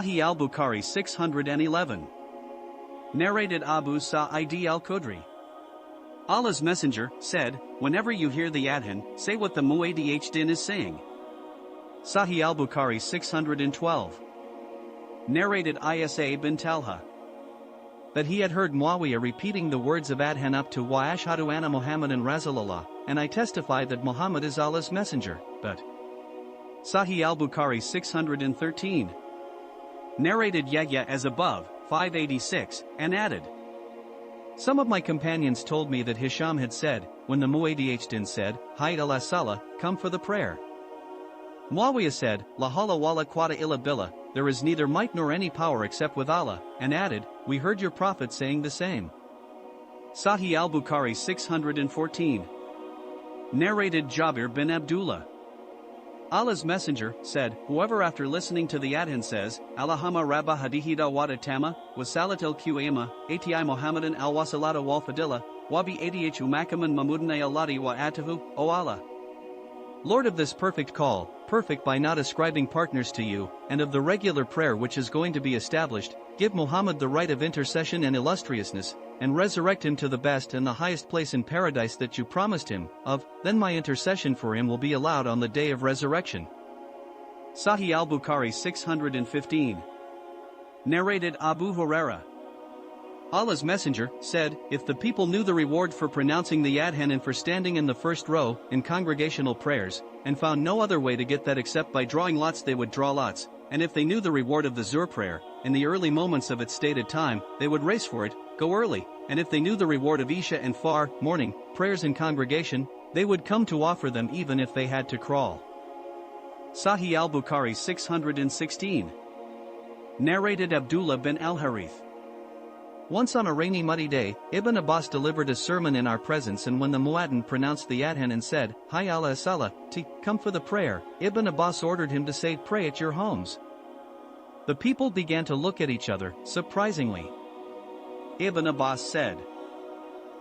Sahih al-Bukhari 611. Narrated Abu Sa'id al-Khudri. Allah's Messenger said, whenever you hear the adhan, say what the muadhin is saying. Sahih al-Bukhari 612. Narrated Isa bin Talha. That he had heard Muawiyah repeating the words of adhan up to wa ashhadu anna Muhammadan Rasulullah, and I testify that Muhammad is Allah's Messenger, but. Sahih al-Bukhari 613. Narrated Yahya as above, 586, and added. Some of my companions told me that Hisham had said, when the muadhin said, Hayy ala salah, come for the prayer. Muawiyah said, La hawla wala quwwata illa billah, there is neither might nor any power except with Allah, and added, we heard your prophet saying the same. Sahih al-Bukhari 614. Narrated Jabir bin Abdullah. Allah's Messenger said, whoever after listening to the adhan says, Allahumma rabba hadihida wada tama, wa salatil qiyama, ati Muhammadan al-wasalata wal fadilla, wa bi adh umakaman mamudana allati wa atahu, O Allah. Lord of this perfect call, perfect by not ascribing partners to you, and of the regular prayer which is going to be established, give Muhammad the right of intercession and illustriousness, and resurrect him to the best and the highest place in paradise that you promised him, then my intercession for him will be allowed on the day of resurrection. Sahih al-Bukhari 615. Narrated Abu Hurairah. Allah's Messenger said, if the people knew the reward for pronouncing the adhan and for standing in the first row, in congregational prayers, and found no other way to get that except by drawing lots, they would draw lots, and if they knew the reward of the Zuhr prayer, in the early moments of its stated time, they would race for it, go early, and if they knew the reward of Isha and Far, morning, prayers in congregation, they would come to offer them even if they had to crawl. Sahih al-Bukhari 616. Narrated Abdullah bin al-Harith. Once on a rainy muddy day, Ibn Abbas delivered a sermon in our presence, and when the muadhin pronounced the adhan and said, Hayy ala salah, come for the prayer, Ibn Abbas ordered him to say, pray at your homes. The people began to look at each other, surprisingly. Ibn Abbas said,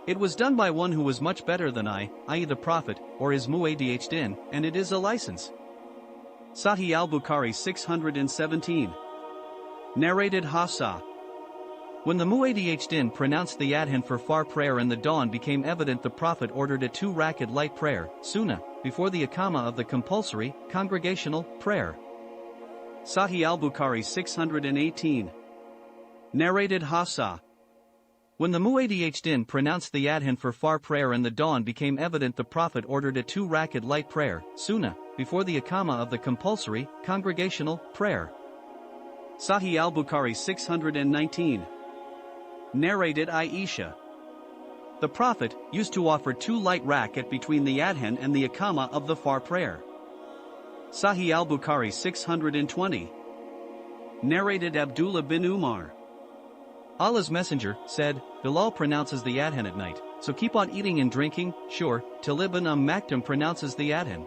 it was done by one who was much better than I, i.e. the Prophet, or his muadhin, and it is a license. Sahih al-Bukhari 617. Narrated Hafsa. When the muadhin pronounced the adhan for far prayer and the dawn became evident, the Prophet ordered a 2-rakat light prayer, sunnah, before the iqamah of the compulsory, congregational, prayer. Sahih al-Bukhari 618. Narrated Hafsa. When the muadhin pronounced the adhan for far prayer and the dawn became evident, the Prophet ordered a 2-rakat light prayer, sunnah, before the iqamah of the compulsory, congregational, prayer. Sahih al-Bukhari 619. Narrated Aisha. The Prophet used to offer 2 light rakat between the adhan and the iqamah of the far prayer. Sahih al-Bukhari 620. Narrated Abdullah bin Umar. Allah's Messenger said, Bilal pronounces the adhan at night, so keep on eating and drinking, sure, till Ibn Maktum pronounces the adhan.